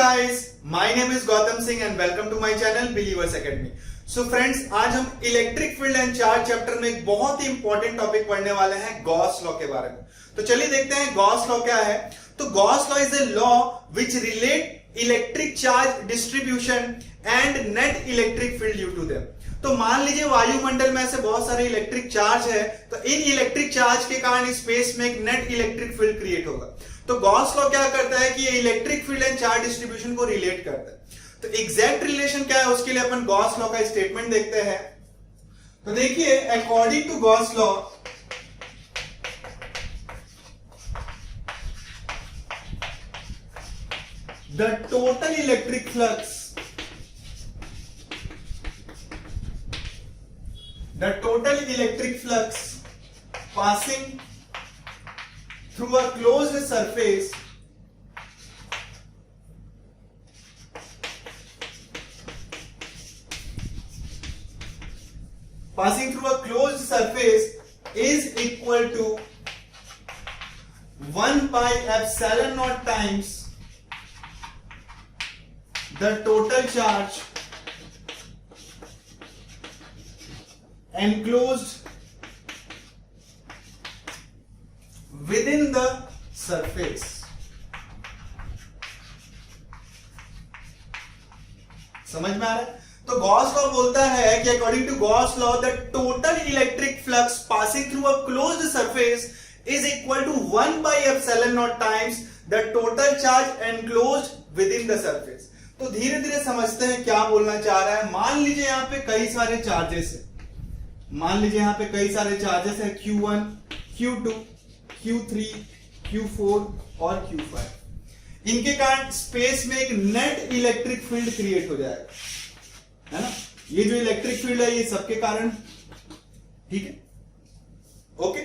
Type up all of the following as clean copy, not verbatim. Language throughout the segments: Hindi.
guys, my name is Gautam Singh and welcome to my channel Believers Academy. So friends, आज हम electric field and charge chapter में एक बहुत ही इंपॉर्टेंट टॉपिक पढ़ने वाले हैं गॉस लॉ के बारे में। तो चलिए देखते हैं गॉस लॉ क्या है। तो Gauss law is a law which relate electric charge distribution and net electric field due to them. तो मान लीजिए वायुमंडल में ऐसे बहुत सारे इलेक्ट्रिक चार्ज है, तो इन इलेक्ट्रिक चार्ज के कारण स्पेस में एक नेट इलेक्ट्रिक फील्ड क्रिएट होगा। तो गॉस लॉ क्या करता है कि ये electric field and charge distribution को रिलेट करता है। तो एग्जैक्ट रिलेशन क्या है उसके लिए अपन गॉस लॉ का स्टेटमेंट देखते हैं। तो देखिए, according to Gauss law the total electric flux passing through a closed surface is equal to 1 by epsilon naught times the total charge enclosed within the surface। समझ में आ रहा है? तो गॉस लॉ बोलता है कि according to Gauss law the total electric flux passing through a closed surface is equal to 1 by epsilon naught times the total charge enclosed within the surface. तो धीरे धीरे समझते हैं क्या बोलना चाह रहा है। मान लीजिए यहां पे कई सारे चार्जेस है, Q1, Q2, Q3, Q4 और Q5। इनके कारण स्पेस में एक नेट इलेक्ट्रिक फील्ड क्रिएट हो जाएगा, है ना। ये जो इलेक्ट्रिक फील्ड है ये सबके कारण, ठीक है, ओके।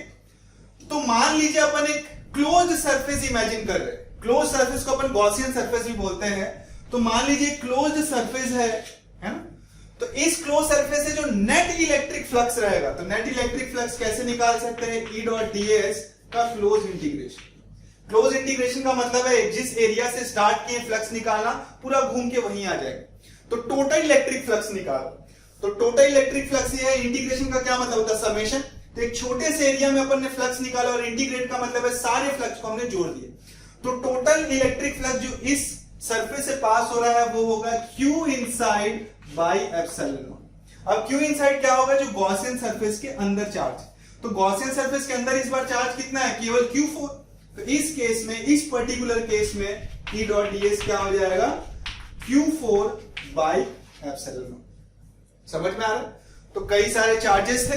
तो मान लीजिए अपन एक क्लोज सरफेस इमेजिन कर रहे हैं। क्लोज सरफेस को अपन गॉसियन सरफेस भी बोलते हैं। तो मान लीजिए क्लोज सरफेस है ना। तो इस क्लोज सरफेस से जो नेट इलेक्ट्रिक फ्लक्स रहेगा, तो नेट इलेक्ट्रिक फ्लक्स कैसे निकाल सकते हैं? E डॉट ds का क्लोज इंटीग्रेशन। क्लोज इंटीग्रेशन का मतलब है जिस एरिया से स्टार्ट किए फ्लक्स निकालना, पूरा घूम के वहीं आ जाएगा। तो टोटल इलेक्ट्रिक फ्लक्स निकालो। तो टोटल इलेक्ट्रिक फ्लक्स ये है। इंटीग्रेशन का क्या मतलब होता है? समेशन। तो एक छोटे से एरिया में अपन ने फ्लक्स निकाला और इंटीग्रेट का मतलब है सारे फ्लक्स को हमने जोड़ दिए। तो टोटल इलेक्ट्रिक फ्लक्स जो इस सरफेस से पास हो रहा है वो होगा Q inside by epsilon not. अब Q इनसाइड क्या होगा? जो गॉसियन सरफेस के अंदर चार्ज। तो गॉसियन सरफेस के अंदर इस बार चार्ज कितना है? केवल Q4। तो इस केस में, इस पर्टिकुलर केस में E डॉट ds क्या हो जाएगा? Q4 by epsilon not. समझ में आ रहा है? तो कई सारे चार्जेस थे,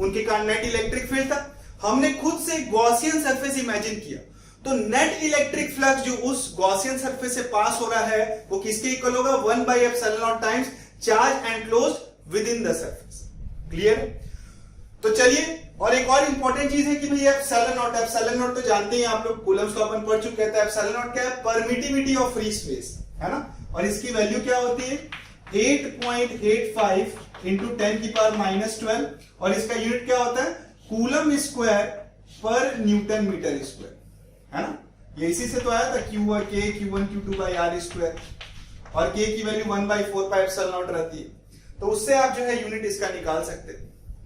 उनके कारण नेट इलेक्ट्रिक फील्ड था। हमने खुद से गॉसियन सरफेस इमेजिन किया। तो नेट इलेक्ट्रिक फ्लक्स जो उस गॉसियन सरफेस से पास हो रहा है वो किसके इक्वल होगा? 1 by epsilon naught times charge enclosed within the surface. Clear? तो चलिए, और एक और इंपॉर्टेंट चीज है कि भैया एप्सिलॉन नॉट तो जानते हैं आप लोग, कूलम्स लॉ अपन पढ़ चुके हैं। एप्सिलॉन नॉट क्या है? परमिटिविटी ऑफ फ्री स्पेस, है ना। और इसकी वैल्यू क्या होती है? 8.85 इंटू 10 की पावर -12। और इसका यूनिट क्या होता है? कूलम स्क्वायर पर न्यूटन मीटर स्क्वायर, है ना। ये इसी से तो आया था Q1 Q2 by R square, और K की value 1 by 4 pi epsilon naught रहती है। तो उससे आप जो है यूनिट इसका निकाल सकते हैं।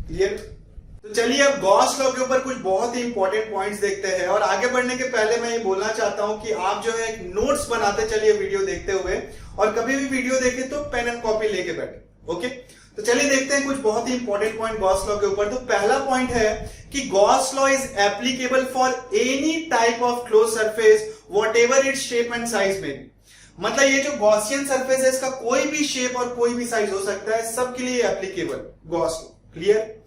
क्लियर? तो चलिए अब गॉस लॉ के ऊपर कुछ बहुत ही इंपॉर्टेंट पॉइंट्स देखते हैं। और आगे बढ़ने के पहले मैं ये बोलना चाहता हूं कि आप जो है एक नोट्स बनाते चलिए वीडियो देखते हुए, और कभी भी वीडियो देखे तो पेन एंड कॉपी लेके बैठे, ओके। तो चलिए देखते हैं कुछ बहुत ही इंपॉर्टेंट पॉइंट गॉस लॉ के ऊपर। तो पहला पॉइंट है कि Gauss law is applicable for any type of close surface whatever its shape and size में। मतलब ये जो गॉसियन सरफेस है इसका कोई भी शेप और कोई भी साइज हो सकता है, सबके लिए applicable Gauss law. Clear?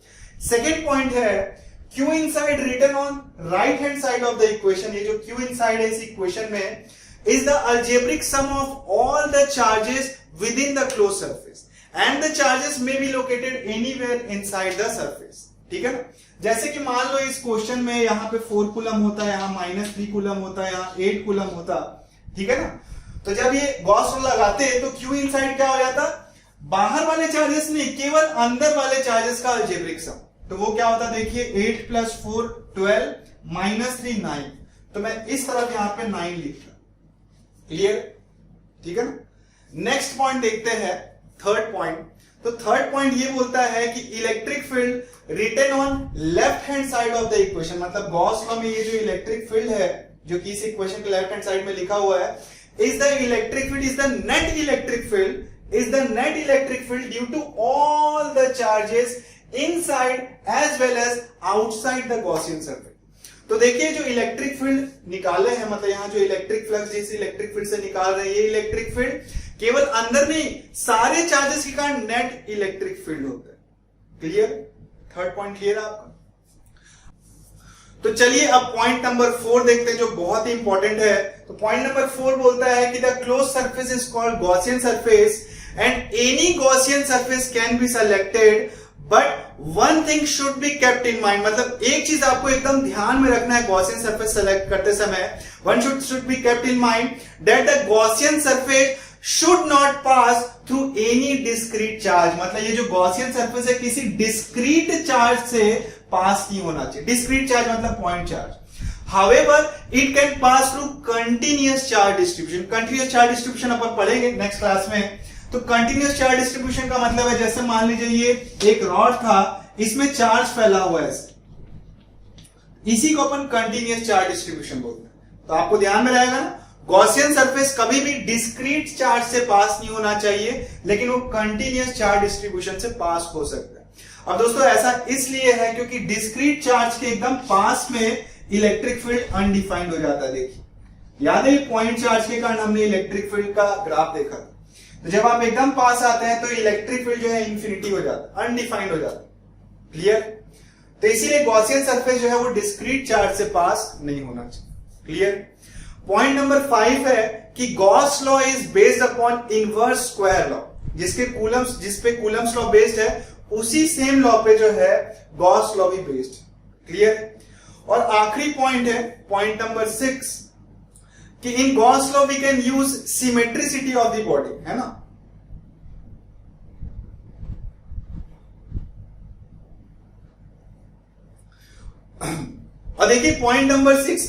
Second point है Q inside written on right hand side of the equation. ये जो Q इनसाइड है इस इक्वेशन में is the algebraic sum of all the charges within the close surface and the charges may be located anywhere inside the surface। ठीक है ना। जैसे कि मान लो इस क्वेश्चन में यहाँ पे 4 कूलम होता है, यहाँ -3 कूलम होता है, यहाँ 8 कूलम होता, ठीक है ना। तो जब ये गॉस लॉ लगाते हैं तो Q इनसाइड क्या हो जाता? बाहर वाले चार्जेस नहीं, केवल अंदर वाले चार्जेस का अलजेब्रिक सम। तो वो क्या होता? देखिए 8 + 4 12 -3 9। तो मैं इस तरफ यहां पे 9 लिख रहा। क्लियर? ठीक है ना। नेक्स्ट पॉइंट देखते हैं, थर्ड पॉइंट। तो थर्ड पॉइंट ये बोलता है कि electric field written on left hand side of the equation, मतलब गॉस लॉ में ये जो इलेक्ट्रिक फील्ड है जो कि इस इक्वेशन के लेफ्ट हैंड साइड में लिखा हुआ है, is the electric field is the net electric field is the net electric field due to all the charges inside as well as outside the Gaussian surface. तो देखिए जो इलेक्ट्रिक फील्ड निकाले हैं, मतलब यहां जो इलेक्ट्रिक फ्लक्स जिस इलेक्ट्रिक फील्ड से निकाल रहे हैं, ये इलेक्ट्रिक फील्ड केवल अंदर नहीं, सारे चार्जेस के कारण नेट इलेक्ट्रिक फील्ड होता है। क्लियर? थर्ड पॉइंट क्लियर है आपका? तो चलिए अब पॉइंट नंबर 4 देखते हैं जो बहुत ही इंपॉर्टेंट है। तो पॉइंट नंबर 4 बोलता है कि the close surface is called Gaussian surface and any Gaussian surface can be selected but one thing should be kept in mind, मतलब एक चीज आपको एकदम ध्यान में रखना है गॉसियन सरफेस सेलेक्ट करते समय, one should be kept in mind that the Gaussian surface should not pass through any discrete charge, मतलब ये जो गॉसियन सरफेस है किसी डिस्क्रीट चार्ज से पास नहीं होना चाहिए। डिस्क्रीट चार्ज मतलब point charge. However, it can pass through continuous charge distribution। continuous charge distribution अपन पढ़ेंगे नेक्स्ट क्लास में। तो continuous charge distribution का मतलब है जैसे मान लीजिए ये एक रॉड था, इसमें चार्ज फैला हुआ है, इसी को अपन कंटिन्यूअस चार्ज डिस्ट्रीब्यूशन बोलते हैं। तो आपको ध्यान में रहेगा ना, गॉसियन सरफेस कभी भी डिस्क्रीट चार्ज से पास नहीं होना चाहिए, लेकिन वो कंटिन्यूअस चार्ज डिस्ट्रीब्यूशन से पास हो सकता है। अब दोस्तों ऐसा इसलिए है क्योंकि डिस्क्रीट चार्ज के एकदम पास में इलेक्ट्रिक फील्ड अनडिफाइंड हो जाता है। देखिए याद है पॉइंट चार्ज के कारण हमने इलेक्ट्रिक फील्ड का ग्राफ देखा, तो जब आप एकदम पास आते हैं तो इलेक्ट्रिक फील्ड जो है इंफिनिटी हो जाता है, अनडिफाइंड हो जाता है। क्लियर? तो इसीलिए गॉसियन सरफेस जो है वो डिस्क्रीट चार्ज से पास नहीं होना चाहिए। क्लियर? पॉइंट नंबर 5 है कि Gauss law is based upon inverse square law, जिस पे कूलम्स लॉ बेस्ड है उसी सेम लॉ पे जो है गॉस लॉ भी बेस्ड। क्लियर? और आखिरी पॉइंट है पॉइंट नंबर 6 कि in Gauss law we can use symmetricity of the body, है ना। और देखिए पॉइंट नंबर 6,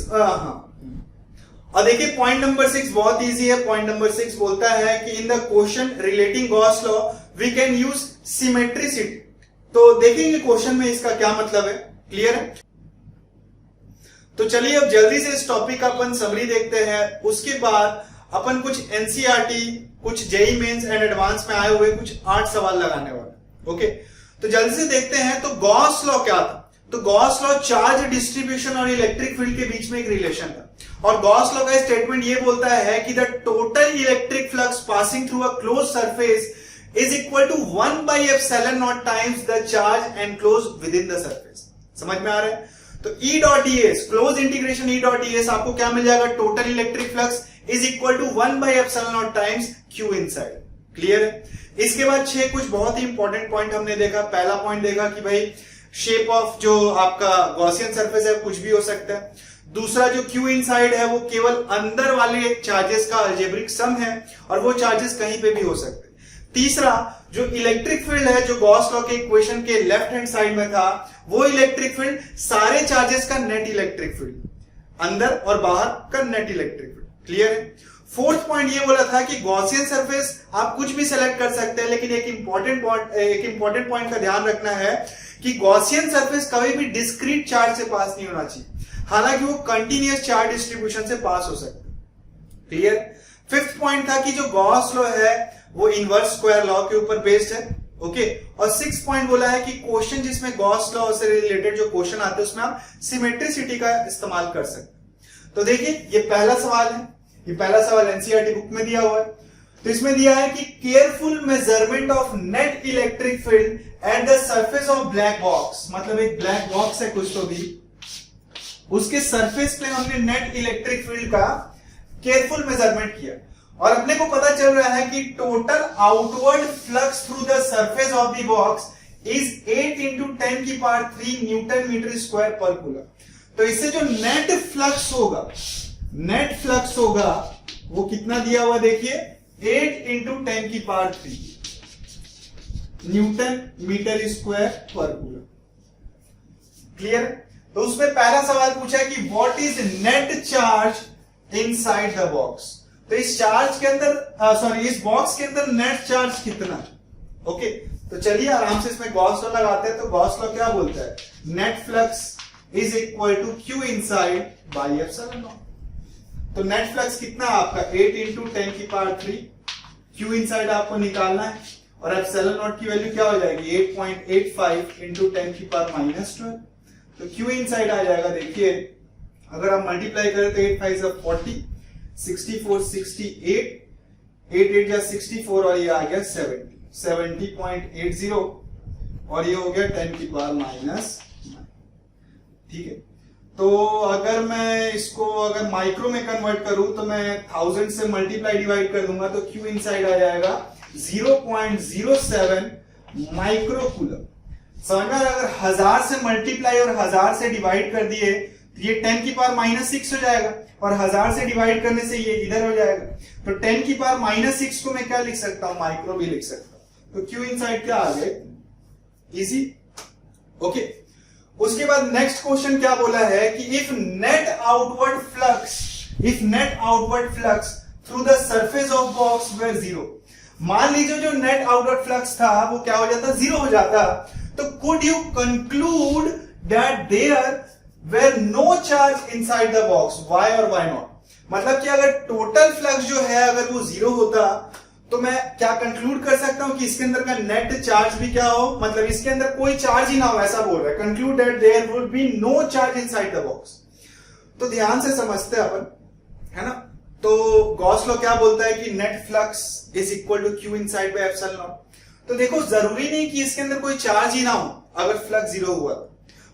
और देखिए पॉइंट नंबर 6 बहुत इजी है। पॉइंट नंबर 6 बोलता है कि in the question relating Gauss law we can use symmetricity. तो देखेंगे क्वेश्चन में इसका क्या मतलब है। क्लियर है? तो चलिए अब जल्दी से इस टॉपिक का अपन समरी देखते हैं, उसके बाद अपन कुछ एनसीईआरटी, कुछ जेईई मेंस एंड एडवांस में आए हुए कुछ 8 सवाल लगाने वाले। ओके, तो जल्दी से देखते हैं। तो गॉस लॉ क्या था? तो गॉस लॉ चार्ज डिस्ट्रीब्यूशन और इलेक्ट्रिक फील्ड के बीच में एक रिलेशन था, और गॉस लॉ का स्टेटमेंट ये बोलता है कि the total electric flux passing through a close surface is equal to 1/ε0 times the charge enclosed within the surface. समझ में आ रहा है? तो E dot ds, close integration E dot ds आपको क्या मिल जाएगा? Total electric flux is equal to 1/ε0 times Q inside. Clear है? इसके बाद 6 कुछ बहुत ही इंपॉर्टेंट पॉइंट हमने देखा। पहला पॉइंट देखा कि भाई शेप ऑफ जो आपका गॉसियन सरफेस है कुछ भी हो सकता है। दूसरा जो Q इनसाइड है वो केवल अंदर वाले चार्जेस का अलजेब्रिक सम है, और वो चार्जेस कहीं पे भी हो सकते हैं। तीसरा जो इलेक्ट्रिक फील्ड है जो गॉस लॉ के इक्वेशन के लेफ्ट हैंड साइड में था, वो इलेक्ट्रिक फील्ड सारे चार्जेस का नेट इलेक्ट्रिक फील्ड, अंदर और बाहर का नेट इलेक्ट्रिक फील्ड। क्लियर है? फोर्थ पॉइंट ये बोला था कि गॉसियन सरफेस आप कुछ भी सेलेक्ट कर सकते हैं, लेकिन एक इंपॉर्टेंट पॉइंट का ध्यान रखना है कि गॉसियन सरफेस कभी भी डिस्क्रीट चार्ज से पास नहीं होना चाहिए, हालांकि वो कंटिन्यूअस चार्ज डिस्ट्रीब्यूशन से पास हो सकता है। क्लियर? फिफ्थ पॉइंट था कि जो गॉस लॉ है वो इनवर्स स्क्वायर लॉ के ऊपर बेस्ड है। ओके, और 6 पॉइंट बोला है कि क्वेश्चन जिसमें गॉस लॉ से रिलेटेड जो क्वेश्चन आते हैं उसमें आप सिमेट्रिसिटी का इस्तेमाल कर सकते हैं। तो देखिए ये पहला सवाल है, ये पहला सवाल एनसीईआरटी बुक में दिया हुआ है। तो इसमें दिया है कि careful measurement of net electric field at the surface of black box, मतलब एक ब्लैक बॉक्स है कुछ, तो भी उसके सरफेस पे हमने नेट इलेक्ट्रिक फील्ड का केयरफुल मेजरमेंट किया, और अपने को पता चल रहा है कि total outward flux through the surface of the box is 8 × 10³ newton metre square per coulomb. तो इससे जो नेट फ्लक्स होगा वो कितना दिया हुआ देखिए, 8 × 10³ newton metre square per coulomb. Clear? तो उसमें पहला सवाल पूछा है कि what is net charge inside the box. तो इस चार्ज के अंदर इस बॉक्स के अंदर नेट चार्ज कितना है? ओके, तो चलिए आराम से इसमें गॉस लॉ लगाते हैं। तो गॉस लॉ क्या बोलता है? Net flux is equal to Q inside by epsilon naught. तो नेट फ्लक्स कितना है आपका? 8 इंटू 10 की पावर 3। क्यू इनसाइड आपको निकालना है और एप्सिलॉन नॉट की वैल्यू क्या हो जाएगी? 8.85 इंटू 10 की पावर -12। तो क्यू इनसाइड आ जाएगा, देखिए अगर आप मल्टीप्लाई करें तो 8 5 40, 64 68, 8 8 या 64 और ये आ गया 70.80 और ये हो गया 10 की पावर -9। ठीक है, तो अगर मैं इसको अगर माइक्रो में कन्वर्ट करूं तो मैं 1000 से मल्टीप्लाई डिवाइड कर दूंगा तो क्यू इनसाइड आ जाएगा 0.07 माइक्रो कूलम। समझ में? अगर 1000 से मल्टीप्लाई और 1000 से डिवाइड कर दिए तो ये 10 की पावर -6 हो जाएगा और 1000 से डिवाइड करने से ये इधर हो जाएगा। तो 10 की पावर -6 को मैं क्या लिख सकता हूं? माइक्रो भी लिख सकता हूं। तो क्यू इनसाइड क्या आ गए? इजी। ओके, उसके बाद नेक्स्ट क्वेश्चन क्या बोला है कि if net outward flux through the surface of box were 0। मान लीजिए जो नेट आउटवर्ड फ्लक्स था वो क्या हो जाता? 0 हो जाता। तो could you conclude that there were no charge inside the box? Why और व्हाई नॉट? मतलब कि अगर टोटल फ्लक्स जो है अगर वो 0 होता तो मैं क्या कंक्लूड कर सकता हूं कि इसके अंदर का नेट चार्ज भी क्या हो? मतलब इसके अंदर कोई चार्ज ही ना हो, ऐसा बोल रहा है। Conclude that there would be no charge inside the box. तो ध्यान से समझते हैं अपन, है ना? तो गॉस लॉ क्या बोलता है कि net flux is equal to Q inside by epsilon naught. तो देखो जरूरी नहीं कि इसके अंदर कोई चार्ज ही ना हो अगर फ्लक्स 0 हुआ।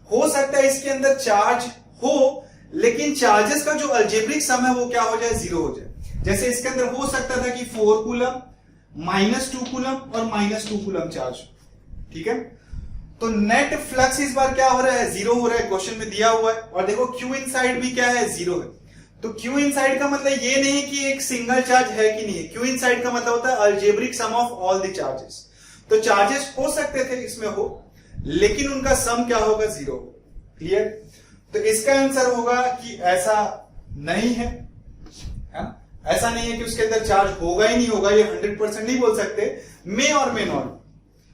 हो सकता है इसके अंदर चार्ज हो लेकिन चार्जेस का जो अलजेब्रिक सम है वो क्या हो जाए? 0 हो जाए। जैसे इसके अंदर हो सकता था कि 4 कूलम, -2 कूलम और -2 कूलम चार्ज। ठीक है, तो नेट फ्लक्स इस बार क्या हो रहा है? 0 हो रहा है, क्वेश्चन में दिया हुआ है। और देखो क्यू इनसाइड भी क्या है? 0 है। तो क्यू इनसाइड का मतलब ये नहीं कि एक सिंगल चार्ज है कि नहीं है। क्यू इनसाइड का मतलब होता है algebraic sum of all the charges. तो चार्जेस हो सकते थे इसमें हो लेकिन उनका सम क्या होगा? 0। क्लियर? तो इसका आंसर होगा कि ऐसा नहीं है, है ना? ऐसा नहीं है कि उसके अंदर चार्ज होगा ही नहीं होगा, ये 100% नहीं बोल सकते। मे और मे नॉट,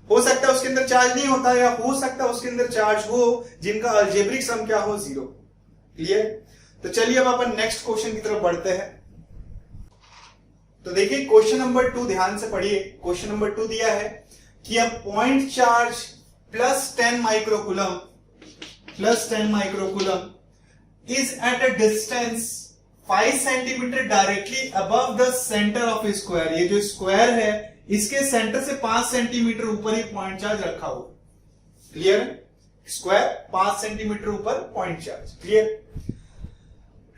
हो सकता है उसके अंदर चार्ज नहीं होता या हो सकता है उसके अंदर चार्ज हो जिनका अलजेब्रिक सम क्या हो? 0। क्लियर? तो चलिए अब अपन नेक्स्ट क्वेश्चन की तरफ बढ़ते हैं। तो देखिए क्वेश्चन नंबर 2 ध्यान से पढ़िए। क्वेश्चन नंबर 2 दिया है कि अ point charge +10 microcoulomb is at a distance 5 centimetre directly above the centre of square. ये जो स्क्वायर है इसके सेंटर से 5 सेंटीमीटर ऊपर ही पॉइंट चार्ज रखा हुआ। क्लियर? स्क्वायर 5 सेंटीमीटर ऊपर पॉइंट चार्ज। क्लियर?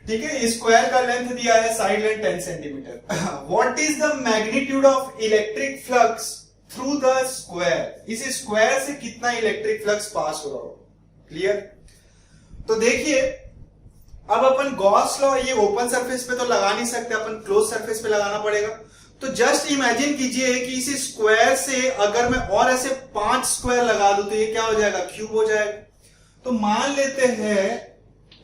ठीक है, स्क्वायर का लेंथ दिया है, side length 10 centimetre. What is the magnitude of electric flux through the square? इस स्क्वायर से कितना इलेक्ट्रिक फ्लक्स पास हो रहा हो? क्लियर? तो देखिए अब अपन गॉस लॉ ये ओपन सरफेस पे तो लगा नहीं सकते, अपन क्लोज सरफेस पे लगाना पड़ेगा। तो जस्ट इमेजिन कीजिए कि इस स्क्वायर से अगर मैं और ऐसे 5 स्क्वायर लगा दूं तो ये क्या हो जाएगा? क्यूब हो जाएगा। तो मान लेते हैं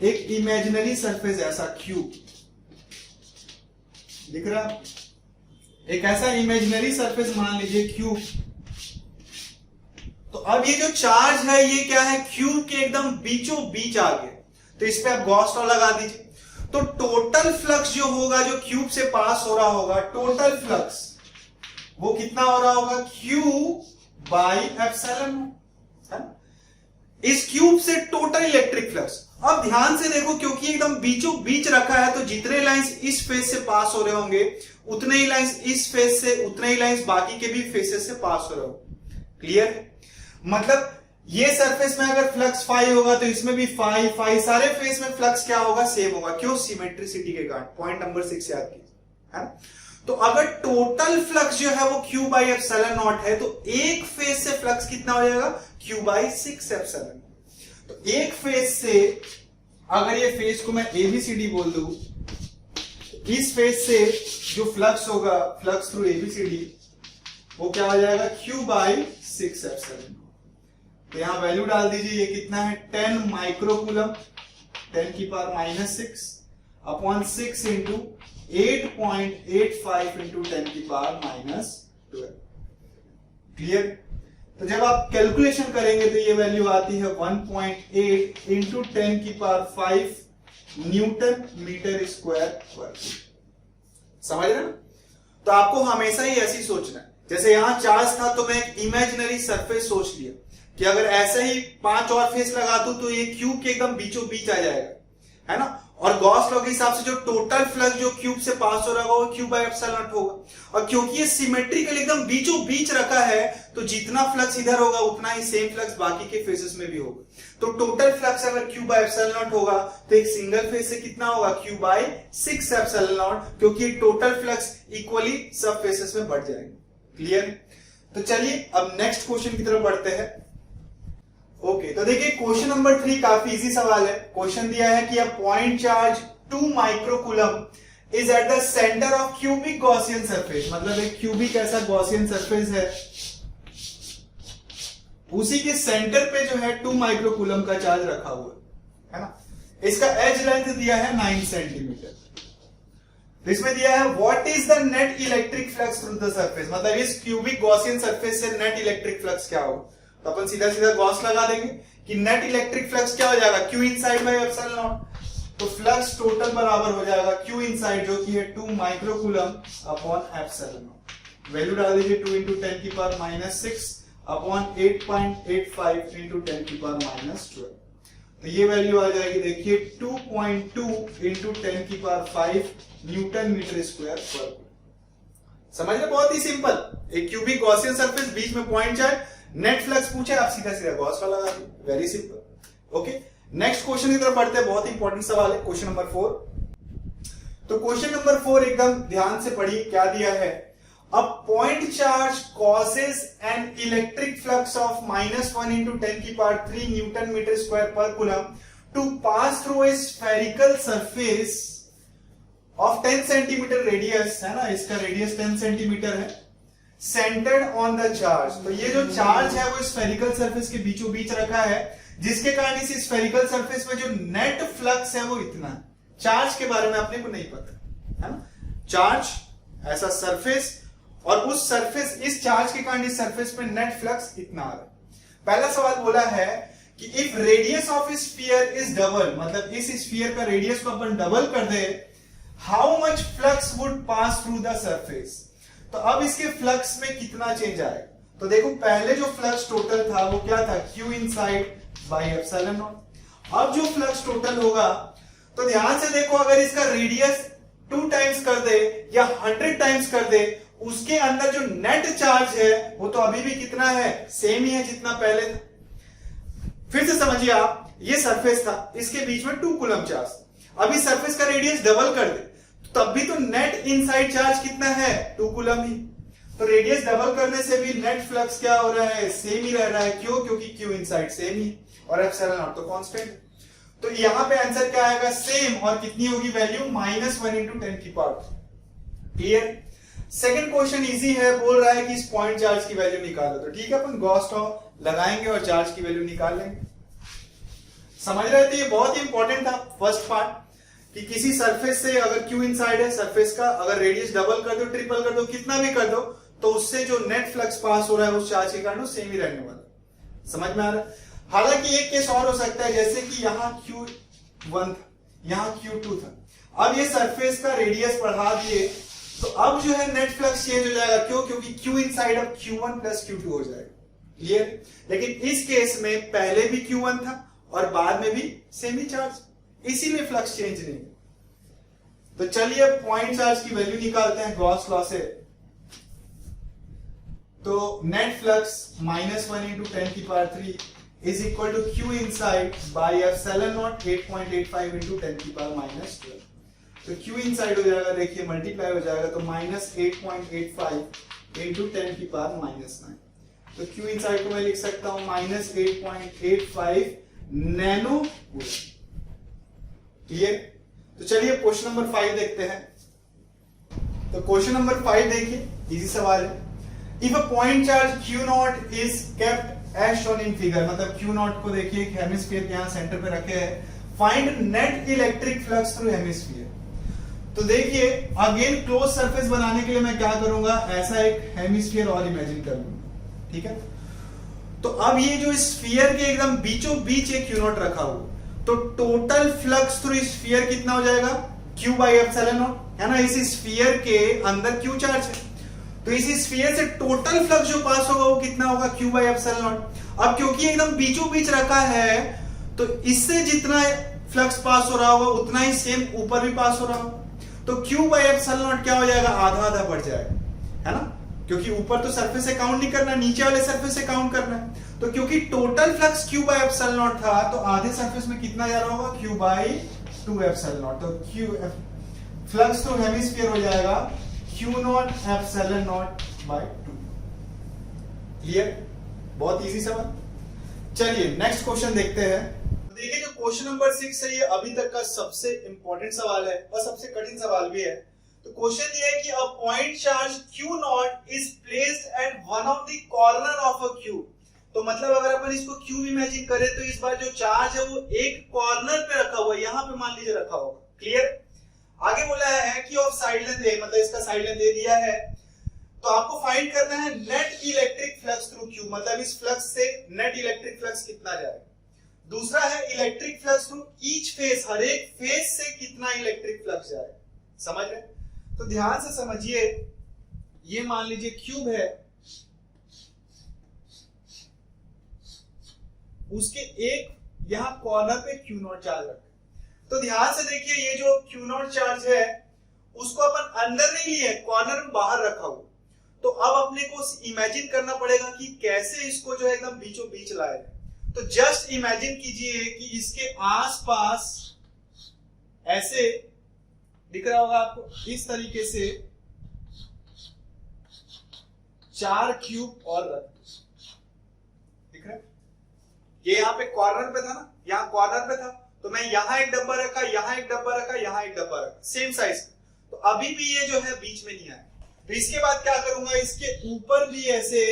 एक इमेजिनरी सरफेस ऐसा क्यूब दिख रहा, एक ऐसा इमेजिनरी सरफेस मान लीजिए क्यूब। तो अब ये जो चार्ज है ये क्या है? क्यूब के एकदम बीचों बीच आ गया। तो इस पे आप गॉस लॉ लगा दीजिए। तो टोटल फ्लक्स जो होगा जो क्यूब से पास हो रहा होगा, टोटल फ्लक्स वो कितना हो रहा होगा? क्यू बाई एप्सिलॉन, है ना? इस क्यूब से टोटल इलेक्ट्रिक फ्लक्स। अब ध्यान से देखो क्योंकि एकदम बीचों बीच रखा है तो जितने लाइंस इस फेज से पास हो रहे होंगे उतने ही लाइंस इस फेज से, उतने ही लाइंस बाकी के भी फेसेस से पास हो रहे होंगे। क्लियर? मतलब ये सरफेस में अगर फ्लक्स फाई होगा तो इसमें भी फाई फाई, सारे फेस में फ्लक्स क्या होगा? सेम होगा। क्यों? सिमेट्रिसिटी के कारण। पॉइंट नंबर 6 याद कीजिए, है ना? तो अगर टोटल फ्लक्स जो है वो क्यू बाई एप्सिलॉन नॉट है तो एक फेज से फ्लक्स कितना हो जाएगा? Q by 6 epsilon. तो एक फेज से अगर ये फेज को मैं एबीसीडी बोल दूं, इस फेज से जो फ्लक्स होगा, फ्लक्स थ्रू एबीसीडी, वो क्या हो जाएगा? Q by 6 epsilon. तो यहां वैल्यू डाल दीजिए, ये कितना है? 10 माइक्रोकूलम, 10 की पावर -6 अपॉन 6 इंटू 8.85 into 10 की पावर -12। क्लियर? तो जब आप कैलकुलेशन करेंगे तो ये वैल्यू आती है 1.8 into 10 की पावर 5 न्यूटन मीटर स्क्वायर पर। समझ रहे ना? तो आपको हमेशा ही ऐसी सोचना है, जैसे यहां चार्ज था तो मैं एक इमेजिनरी सरफेस सोच लिया कि अगर ऐसे ही 5 और फेस लगा दूं तो ये क्यूब के एकदम बीचों बीच आ जाएगा, है ना? और गॉस लॉ के हिसाब से जो टोटल फ्लक्स जो क्यूब से पास हो रहा होगा वो क्यू बाय एप्सिलॉन नॉट होगा। और क्योंकि ये सिमेट्रिकल एकदम बीचों बीच रखा है तो जितना फ्लक्स इधर होगा उतना ही सेम फ्लक्स बाकी के फेसेस में भी होगा। तो टोटल फ्लक्स अगर क्यू बाय एप्सिलॉन नॉट होगा तो एक सिंगल फेस से कितना होगा? क्यू बाय 6 एप्सिलॉन नॉट, क्योंकि टोटल फ्लक्स इक्वली सब फेसेस में बढ़ जाएंगे। क्लियर? तो चलिए अब नेक्स्ट क्वेश्चन की तरफ बढ़ते हैं। ओके, तो देखिए क्वेश्चन नंबर 3 काफी इजी सवाल है। क्वेश्चन दिया है कि अ point charge 2 microcoulomb is at the centre of cubic Gaussian surface, मतलब एक क्यूबिक ऐसा गॉसियन सरफेस है, उसी के सेंटर पे जो है 2 माइक्रोकूलम का चार्ज रखा हुआ है ना? इसका एज लेंथ दिया है 9 सेंटीमीटर। इसमें दिया है what is the net electric flux through the surface, मतलब इस क्यूबिक गॉसियन सरफेस से नेट इलेक्ट्रिक फ्लक्स क्या होगा? तो अपन सीधा सीधा गॉस लगा देंगे कि नेट इलेक्ट्रिक फ्लक्स क्या हो जाएगा? Q inside by epsilon naught. तो फ्लक्स टोटल बराबर हो जाएगा क्यू इनसाइड जो कि है 2 microcoulomb upon epsilon not. Value डाल दीजिए 2 into 10 की पावर -6 अपॉन 8.85 into 10 की पावर -12। तो ये वैल्यू आ जाएगी, देखिए 2.2 into 10 की पावर 5 न्यूटन मीटर स्क्वायर पर। समझ रहे? बहुत ही सिंपल, एक क्यूबिक गॉसियन सरफेस, बीच में पॉइंट चार्ज, नेट फ्लक्स पूछे, आप सीधा सीधा गॉस का लगा दो, very simple. Okay, next question की तरफ बढ़ते हैं। बहुत इंपॉर्टेंट सवाल है क्वेश्चन नंबर 4। तो क्वेश्चन नंबर 4 एकदम ध्यान से पढ़िए, क्या दिया है? A point charge causes an electric flux of -1 into 10 की power 3 newton metre square per coulomb to pass through a spherical surface of 10 centimetre radius, है ना? इसका रेडियस 10 सेंटीमीटर है, सेंटर्ड ऑन द चार्ज। तो ये जो चार्ज है वो स्फेरिकल सरफेस के बीचों बीच रखा है, जिसके कारण इस स्फेरिकल सरफेस में जो नेट फ्लक्स है वो इतना है। चार्ज के बारे में अपने को नहीं पता, है ना? चार्ज ऐसा सरफेस, और उस सरफेस, इस चार्ज के कारण इस सरफेस में नेट फ्लक्स इतना आ रहा है। पहला सवाल बोला है कि if radius of sphere is double, मतलब इस स्फीयर का रेडियस को अपन डबल कर दे, how much flux would pass through the surface. तो अब इसके फ्लक्स में कितना चेंज आएगा? तो देखो पहले जो फ्लक्स टोटल था वो क्या था? Q inside by epsilon not. अब जो फ्लक्स टोटल होगा, तो ध्यान से देखो, अगर इसका रेडियस 2 टाइम्स कर दे या 100 टाइम्स कर दे, उसके अंदर जो नेट चार्ज है वो तो अभी भी कितना है? सेम ही है जितना पहले था। फिर से समझिए आप, ये सरफेस था, इसके बीच में 2 कूलम चार्ज, अभी सरफेस का रेडियस डबल कर दे तब भी तो नेट इनसाइड चार्ज कितना है? 2 कूलम ही। तो रेडियस डबल करने से भी नेट फ्लक्स क्या हो रहा है? सेम ही रह रहा है। क्यों? क्योंकि क्यू इनसाइड सेम ही और एप्सिलॉन नॉट तो कांस्टेंट। तो यहां पे आंसर क्या आएगा? सेम। और कितनी होगी वैल्यू? -1 into 10 की power. Clear? Second question easy है, बोल रहा है कि इस पॉइंट चार्ज की वैल्यू निकालो। तो ठीक है, अपन गॉस लॉ लगाएंगे और चार्ज की वैल्यू निकाल लेंगे। समझ रहे थे? ये बहुत ही इंपॉर्टेंट था फर्स्ट पार्ट, कि किसी सरफेस से अगर क्यू इनसाइड है सरफेस का, अगर रेडियस डबल कर दो, ट्रिपल कर दो, कितना भी कर दो, तो उससे जो नेट फ्लक्स पास हो रहा है उस चार्ज के कारण सेम ही रहने वाला। समझ में आ रहा है? हालांकि एक केस और हो सकता है, जैसे कि यहाँ Q1 था, यहाँ Q2 था, अब ये सरफेस का रेडियस बढ़ा दिए, तो अब जो है नेट फ्लक्स चेंज हो जाएगा। क्यों? क्योंकि क्यू इनसाइड अब Q1 + Q2 हो जाएगा। क्लियर? लेकिन इस केस में पहले भी Q1 था और बाद में भी सेम ही चार्ज, इसीलिए फ्लक्स चेंज नहीं। तो चलिए पॉइंट चार्ज की वैल्यू निकालते हैं गॉस लॉ से। तो नेट फ्लक्स -1 into 10 की power 3 is equal to Q inside by epsilon naught 8.85 into 10 की पावर -12। तो क्यू इनसाइड हो जाएगा, देखिए मल्टीप्लाई हो जाएगा, तो -8.85 into 10 की पावर -9। तो क्यू इनसाइड को मैं लिख सकता हूं -8.85 नैनो कूलम। क्लियर? तो चलिए क्वेश्चन नंबर 5 देखते हैं। तो क्वेश्चन नंबर 5 देखिए, इजी सवाल है। If a point charge Q0 is kept as shown in figure, मतलब Q0 को देखिए एक हेमिस्फीयर के यहां सेंटर पे रखे हैं, find net electric flux through hemisphere. तो देखिए अगेन क्लोज सरफेस बनाने के लिए मैं क्या करूंगा, ऐसा एक हेमिस्फीयर और इमेजिन कर लूंगा, ठीक है। तो अब ये जो स्फीयर के एकदम बीचों बीच एक क्यू नॉट रखा हुआ, तो टोटल फ्लक्स थ्रू स्फीयर कितना हो जाएगा, क्यू बाई एप्सिलॉन नॉट, है ना। इस स्फीयर के अंदर क्यू चार्ज है, तो इस स्फीयर से टोटल फ्लक्स जो पास होगा वो कितना होगा, क्यू बाई एप्सिलॉन नॉट। अब क्योंकि एकदम बीचों बीच रखा है, तो इससे जितना फ्लक्स पास हो रहा होगा उतना ही सेम ऊपर भी पास हो रहा होगा, तो क्यू बाई एप्सिलॉन नॉट क्या हो जाएगा, आधा आधा बढ़ जाएगा, है ना, क्योंकि ऊपर तो सरफेस से काउंट नहीं करना, नीचे वाले सरफेस से काउंट करना है। तो क्योंकि total flux Q by epsilon not था, तो आधे सरफेस में कितना जा रहा होगा, क्यू बाई 2 एप्सिलॉन नॉट। तो क्यू फ्लक्स तो हेमिस्फीयर हो जाएगा Q not epsilon not by 2। Clear, बहुत इजी सवाल। चलिए नेक्स्ट क्वेश्चन देखते हैं। देखिए जो क्वेश्चन नंबर 6 है, ये अभी तक का सबसे इंपॉर्टेंट सवाल है और सबसे कठिन सवाल भी है। तो क्वेश्चन ये है कि अ point charge Q not is placed at one of the corner of a cube. तो मतलब अगर अपन इसको क्यूब इमेजिन करें, तो इस बार जो चार्ज है वो एक कॉर्नर पे रखा हुआ है, यहां पे मान लीजिए रखा होगा। क्लियर, आगे बोला है कि ऑफ साइड लेंथ ए, मतलब इसका साइड लेंथ ए दिया है, तो आपको फाइंड करना है net electric flux through cube, मतलब इस फ्लक्स से नेट इलेक्ट्रिक फ्लक्स कितना जाएगा। दूसरा है electric flux through each face, हर एक फेस से कितना इलेक्ट्रिक फ्लक्स जाएगा। समझ रहे, तो ध्यान से समझिए, ये मान लीजिए क्यूब है, उसके एक यहां कॉर्नर पे क्यू नॉट चार्ज रखा, तो ध्यान से देखिए ये जो क्यू नॉट चार्ज है उसको अपन अंदर नहीं लिए, कॉर्नर में बाहर रखा हुआ। तो अब अपने को इमेजिन करना पड़ेगा कि कैसे इसको जो है एकदम बीचों बीच लाए। तो जस्ट इमेजिन कीजिए कि इसके आसपास ऐसे दिख रहा होगा आपको, इस तरीके से 4 क्यूब और रख दिख रहा है। ये यहाँ पे कॉर्नर पे था ना, यहाँ कॉर्नर पे था, तो मैं यहाँ एक डब्बा रखा, यहाँ एक डब्बा रखा, यहाँ एक डब्बा रखा, सेम साइज। तो अभी भी ये जो है बीच में नहीं आया। तो इसके बाद क्या करूंगा, इसके ऊपर भी ऐसे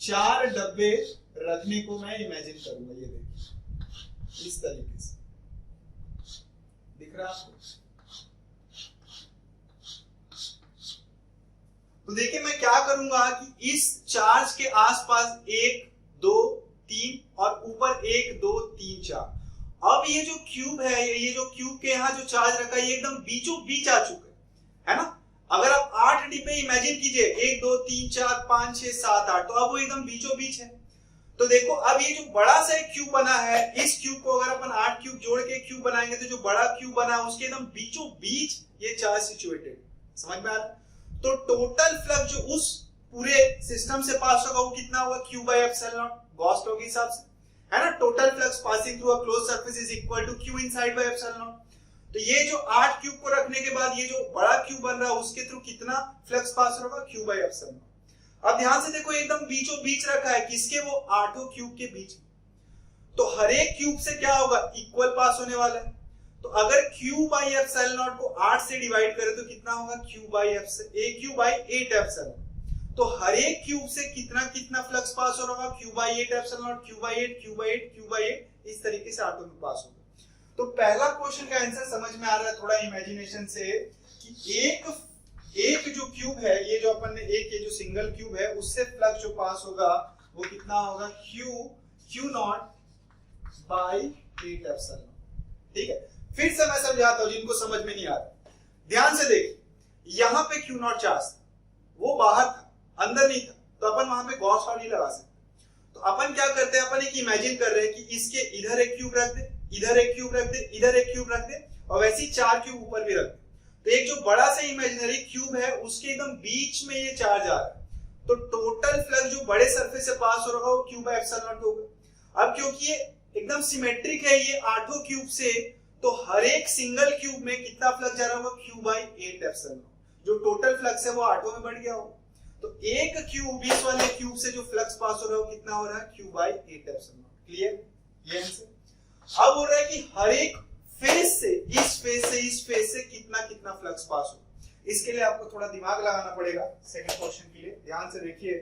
4 डब्बे रखने को मैं इमेजिन करूंगा। ये देखिए इस तरीके से दिख रहा है आपको। तो देखिए मैं क्या करूंगा कि इस चार्ज के आसपास 1 2 3 और ऊपर 1 2 3 4। अब ये जो क्यूब है, ये जो क्यूब के यहाँ जो चार्ज रखा है, ये एकदम बीचों बीच आ चुका है ना। अगर आप 8 डिब्बे इमेजिन कीजिए, 1 2 3 4 5 6 7 8, तो अब वो एकदम बीचों बीच है। तो देखो अब ये जो बड़ा सा एक क्यूब बना है, इस क्यूब को अगर अपन 8 क्यूब जोड़ के क्यूब बनाएंगे, तो जो बड़ा क्यूब बना है उसके एकदम बीचों बीच ये चार्ज सिचुएटेड। समझ में आ रहा है। तो टोटल फ्लक्स जो उस पूरे सिस्टम से पास होगा वो कितना होगा, Q by epsilon naught, Gauss law के हिसाब से, है ना। Total flux passing through a closed surface is equal to Q inside by epsilon naught. तो ये जो 8 क्यूब को रखने के बाद ये जो बड़ा क्यूब बन रहा है उसके थ्रू कितना फ्लक्स पास होगा, क्यू बाई एप्सिलॉन नॉट। अब ध्यान से देखो एकदम बीचों बीच रखा है, किसके, वो 8 क्यूब के बीच। तो हर एक क्यूब से क्या होगा, इक्वल पास होने वाला है। तो अगर क्यू बाई एप्सिलॉन नॉट को 8 से डिवाइड करें तो कितना होगा, क्यू बाई ए 8 एप्सिलॉन। तो हर एक क्यूब से कितना कितना फ्लक्स पास हो रहा होगा, Q by 8 epsilon not, Q by 8 Q by 8 Q by 8, इस तरीके से आटो में पास होगा। तो पहला क्वेश्चन का आंसर समझ में आ रहा है थोड़ा इमेजिनेशन से, कि एक जो क्यूब है, ये जो अपन ने एक ये जो सिंगल क्यूब है, उससे फ्लक्स जो पास होगा वो कितना होगा, क्यू नॉट बाई 8 एप्सिलॉन। ठीक है, फिर से मैं समझाता हूं जिनको समझ में नहीं आ रहा। ध्यान से देखिए, यहां पे क्यू नॉट चार्ज वो बाहर था, अंदर नहीं था, तो अपन वहां पे गॉस लॉ नहीं लगा सकते। तो अपन क्या करते हैं, अपन एक इमेजिन कर रहे हैं कि इसके इधर एक क्यूब रख दे, इधर एक क्यूब रख दे, इधर एक क्यूब रख दे, और वैसे ही 4 क्यूब ऊपर भी रख दे। तो एक जो बड़ा सा इमेजिनरी क्यूब है उसके एकदम बीच में ये चार्ज आ रहा है। तो टोटल फ्लक्स जो बड़े सरफेस से पास हो रहा है वो क्यू बाई एप्सिलॉन नॉट होगा। अब क्योंकि ये एकदम सिमेट्रिक है, ये 8 क्यूब से, तो हर एक सिंगल क्यूब में कितना फ्लक्स जा रहा होगा, क्यू बाई 8 एप्सिलॉन। जो टोटल फ्लक्स है वो 8 में बढ़ गया होगा। तो एक क्यूब, इस वाले क्यूब से जो फ्लक्स पास हो रहा है वो कितना हो रहा है, क्यू बाई 8 एप्सिलॉन। क्लियर, ये आंसर। अब हो रहा है कि हर एक फेस से, इस फेस से कितना कितना फ्लक्स पास हो। इसके लिए आपको थोड़ा दिमाग लगाना पड़ेगा सेकंड क्वेश्चन के लिए। ध्यान से देखिए,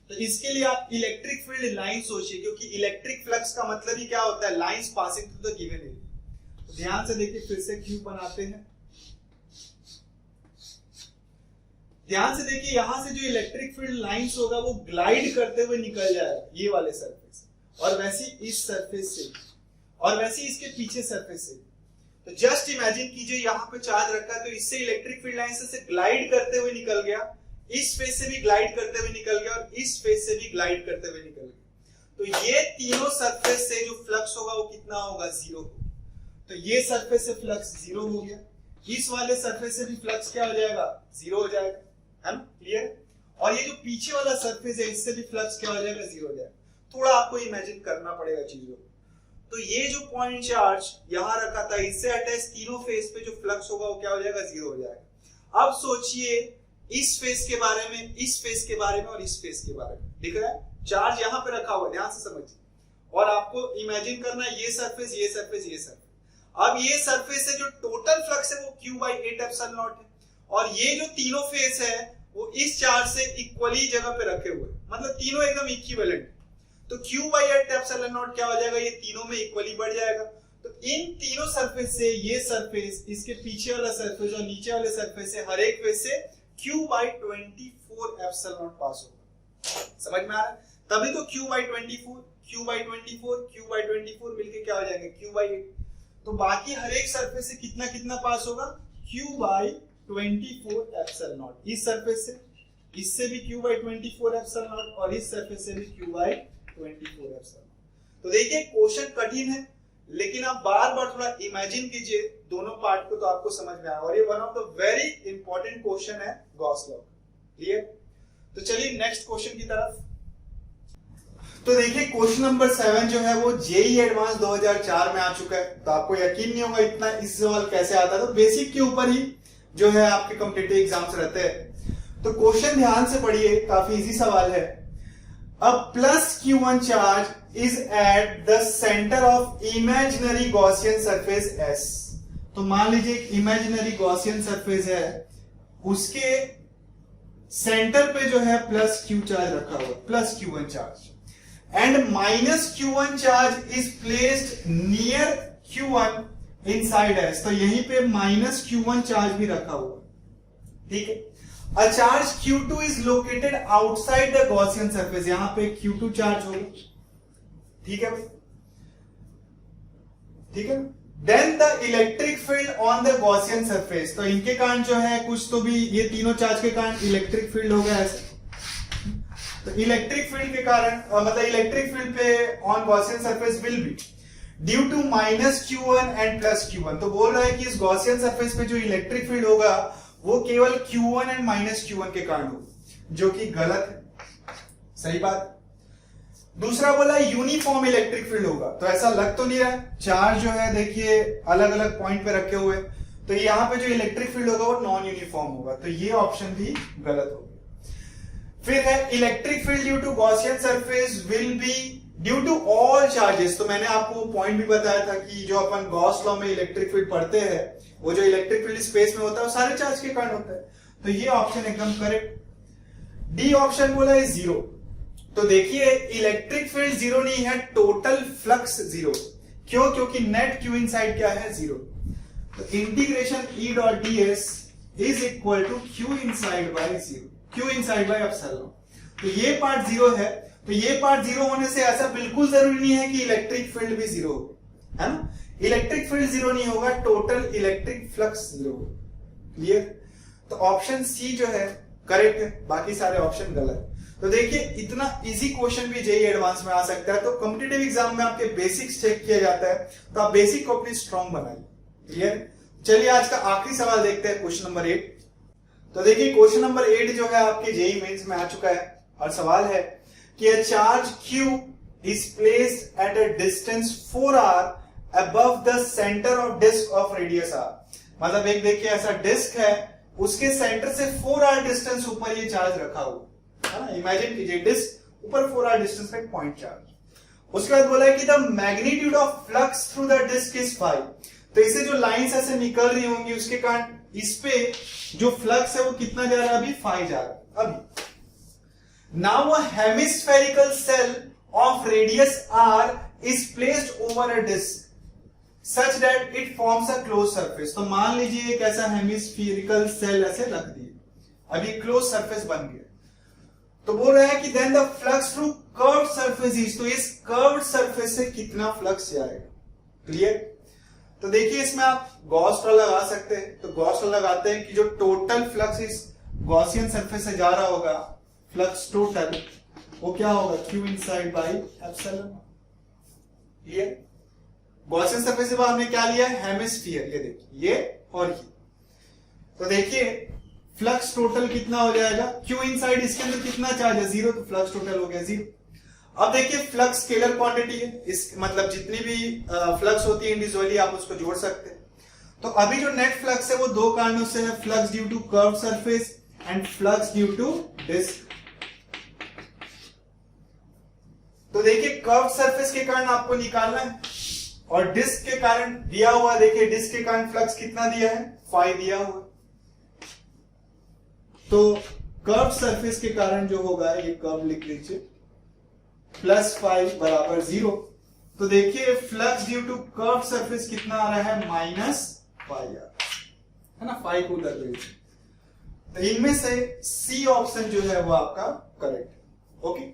तो इसके लिए आप इलेक्ट्रिक फील्ड लाइन सोचिए, क्योंकि इलेक्ट्रिक फ्लक्स का मतलब ही क्या होता है, lines passing through the given area. ध्यान से देखिए, फिर से क्यूब बनाते हैं, ध्यान से देखिए, यहां से जो इलेक्ट्रिक फील्ड लाइंस होगा वो ग्लाइड करते हुए निकल जाएगा ये वाले सरफेस, और वैसी इस सरफेस से, और वैसी इसके पीछे सरफेस से। तो जस्ट इमेजिन कीजिए यहाँ पे चार्ज रखा है, तो इससे इलेक्ट्रिक फील्ड लाइन से ग्लाइड करते हुए निकल गया, इस फेस से भी ग्लाइड करते हुए निकल गया, और इस फेस से भी ग्लाइड करते हुए निकल गया। तो ये तीनों सरफेस से जो फ्लक्स होगा वो कितना होगा? 0। तो ये सरफेस से फ्लक्स 0 हो गया, इस वाले सरफेस से भी फ्लक्स क्या हो जाएगा? 0 हो जाएगा, है ना? क्लियर? और ये जो पीछे वाला सरफेस है इससे भी फ्लक्स क्या हो जाएगा? 0 हो जाएगा। थोड़ा आपको इमेजिन करना पड़ेगा चीजों को। तो ये जो पॉइंट चार्ज यहां रखा था, इससे अटैच तीनों फेस पे जो फ्लक्स होगा वो क्या हो जाएगा? 0 हो जाएगा। अब सोचिए इस फेस के बारे में, इस फेस के बारे में और इस फेस के बारे में। दिख रहा है? चार्ज यहां पे रखा हुआ है, ध्यान से समझिए, और आपको इमेजिन करना है ये सरफेस, ये सरफेस, ये सरफेस। अब ये सरफेस से जो टोटल फ्लक्स है वो Q/8 एप्सिलॉन नॉट है, और ये जो तीनों फेस है वो इस चार्ज से इक्वली जगह पे रखे हुए, मतलब तीनों एकदम इक्विवेलेंट। तो Q/8 एप्सिलॉन नॉट क्या हो जाएगा? ये तीनों में इक्वली बढ़ जाएगा। तो इन तीनों सरफेस से ये सरफेस, इसके पीछे वाला सरफेस और नीचे वाले सरफेस से हर एक फेस से Q/24 एप्सिलॉन नॉट पास होगा। समझ में आ रहा है? तभी तो Q/24, Q/24, Q/24 मिलके क्या हो जाएंगे? Q/8। तो बाकी हर एक सरफेस से कितना कितना पास होगा? Q/24 epsilon not. इस सरफेस से, इससे भी Q/24 एप्सिलॉन नॉट, और इस सरफेस से भी Q/24 एप्सिलॉन नॉट। तो देखिए क्वेश्चन कठिन है, लेकिन आप बार बार थोड़ा इमेजिन कीजिए दोनों पार्ट को, तो आपको समझ में आएगा। और ये one of the very important question है गॉस लॉ। क्लियर? तो चलिए नेक्स्ट क्वेश्चन की तरफ। तो देखिए क्वेश्चन नंबर 7 जो है वो जेईई एडवांस 2004 में आ चुका है। तो आपको यकीन नहीं होगा इतना इस सवाल कैसे आता है। तो बेसिक के ऊपर ही जो है आपके कॉम्पिटिटिव एग्जाम्स रहते हैं। तो क्वेश्चन ध्यान से पढ़िए, काफी इजी सवाल है। A plus Q1 charge is at the centre of imaginary Gaussian surface S। तो मान लीजिए एक इमेजिनरी गॉसियन सरफेस है, उसके सेंटर पे जो है प्लस Q चार्ज रखा हुआ, plus Q1 charge, and minus Q1 charge is placed near Q1 inside S। तो यहीं पे माइनस Q1 चार्ज भी रखा हुआ, ठीक है। A charge Q2 is located outside the Gaussian surface. यहां पे Q2 चार्ज होगा, ठीक है भाई, ठीक है। Then the electric field on the Gaussian surface. तो इनके कारण जो है कुछ तो भी, ये तीनों चार्ज के कारण इलेक्ट्रिक फील्ड हो गया ऐसे। तो इलेक्ट्रिक फील्ड के कारण, मतलब इलेक्ट्रिक फील्ड पे on Gaussian surface will be due to minus Q1 and plus Q1। तो बोल रहा है कि इस गॉसियन सरफेस पे जो इलेक्ट्रिक फील्ड होगा वो केवल Q1 एंड माइनस Q1 के कारण होगा, जो कि गलत है। सही बात। दूसरा बोला यूनिफॉर्म इलेक्ट्रिक फील्ड होगा। तो ऐसा लग तो नहीं रहा है, चार्ज जो है देखिए अलग अलग पॉइंट पे रखे हुए, तो यहाँ पे जो इलेक्ट्रिक फील्ड होगा वो नॉन यूनिफॉर्म होगा। तो ये ऑप्शन भी गलत होगा। फिर है electric field due to Gaussian surface will be due to all charges. तो मैंने आपको पॉइंट भी बताया था कि जो अपन गॉस लॉ में इलेक्ट्रिक फील्ड पढ़ते हैं, वो जो इलेक्ट्रिक फील्ड स्पेस में होता है वो सारे चार्ज के कारण होता है। तो ये ऑप्शन एकदम करेक्ट। डी ऑप्शन बोला है 0। तो देखिए इलेक्ट्रिक फील्ड 0 नहीं है, टोटल फ्लक्स 0। क्यों? क्योंकि नेट Q इनसाइड क्या है? 0। तो integration E dot ds is equal to Q inside by 0, Q inside by epsilon. तो ये पार्ट 0 है। तो ये पार्ट 0 होने से ऐसा बिल्कुल जरूरी नहीं है कि इलेक्ट्रिक फील्ड भी 0 हो, है ना। इलेक्ट्रिक फील्ड 0 नहीं होगा, टोटल इलेक्ट्रिक फ्लक्स 0 होगा। क्लियर? तो ऑप्शन सी जो है करेक्ट है, बाकी सारे ऑप्शन गलत। तो देखिए इतना इजी क्वेश्चन भी जेईई एडवांस में आ सकता है। तो कॉम्पिटिटिव एग्जाम में आपके बेसिक्स चेक किया जाता है, तो आप बेसिक को अपनी स्ट्रॉन्ग बनाइए। क्लियर? चलिए आज का आखिरी सवाल देखते हैं, क्वेश्चन नंबर 8। तो देखिए क्वेश्चन नंबर 8 जो है आपके जेईई मेंस में आ चुका है, और सवाल है कि a charge Q is placed at a distance 4r above the center of disk of radius r। मतलब एक देखिए ऐसा डिस्क है, उसके सेंटर से 4r डिस्टेंस ऊपर ये चार्ज रखा हुआ है ना। इमेजिन कीजिए डिस्क ऊपर 4r डिस्टेंस पे पॉइंट चार्ज। उसके बाद बोला है कि the magnitude of flux through the disc is 5। तो इसे जो लाइंस ऐसे निकल रही होंगी उसके कारण इस पे जो फ्लक्स है वो कितना जा रहा है? अभी 5 जा रहा है अभी। Now a hemispherical cell of radius r is placed over a disk such that it forms a closed surface। तो मान लीजिए एक ऐसा हेमिस्फेरिकल सेल ऐसे रख दिए, अब ये क्लोज सरफेस बन गया। तो बोल रहा है कि then the flux through curved surface is, तो इस कर्व्ड सरफेस से कितना फ्लक्स जाएगा। क्लियर। तो देखिए इसमें आप गॉस लॉ लगा सकते हैं। तो गॉस लॉ लगाते हैं कि जो टोटल फ्लक्स इस गॉसियन सरफेस से जा रहा होगा, फ्लक्स टोटल, वो क्या होगा, Q inside by epsilon. Clear. Gaussian surface से हमने क्या लिया है, हेमिस्फीयर, ये देखिए ये और ये। तो देखिए फ्लक्स टोटल कितना हो जाएगा, Q इनसाइड, इसके अंदर कितना चार्ज है, 0, तो फ्लक्स टोटल हो गया 0। अब देखिए फ्लक्स स्केलर क्वांटिटी है, इस मतलब जितनी भी फ्लक्स होती है इंडिविजुअली आप उसको जोड़ सकते हैं। तो अभी जो नेट फ्लक्स है वो दो कारणों से है, flux due to curved surface and flux due to disc. तो देखिए कर्व्ड सरफेस के कारण आपको निकालना है और डिस्क के कारण दिया हुआ, देखिए डिस्क के कारण फ्लक्स कितना दिया है, फाई दिया हुआ। तो कर्व्ड सरफेस के कारण जो होगा, ये कर्व लिख लीजिए, +5 बराबर 0। तो देखिए flux due to curve surface कितना आ रहा है, -5 है ना, 5 को उधर भेजिए। तो इनमें से सी ऑप्शन जो है वो आपका करेक्ट है। ओके।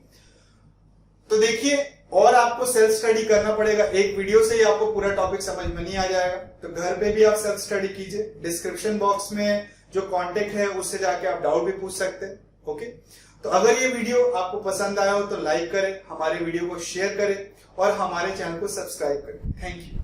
तो देखिए और आपको सेल्फ स्टडी करना पड़ेगा, एक वीडियो से ही आपको पूरा टॉपिक समझ में नहीं आ जाएगा। तो घर पे भी आप सेल्फ स्टडी कीजिए, डिस्क्रिप्शन बॉक्स में जो कांटेक्ट है उससे जाके आप डाउट भी पूछ सकते हैं। ओके। तो अगर ये वीडियो आपको पसंद आया हो तो लाइक करें, हमारे वीडियो को शेयर करें और हमारे चैनल को सब्सक्राइब करें। Thank you.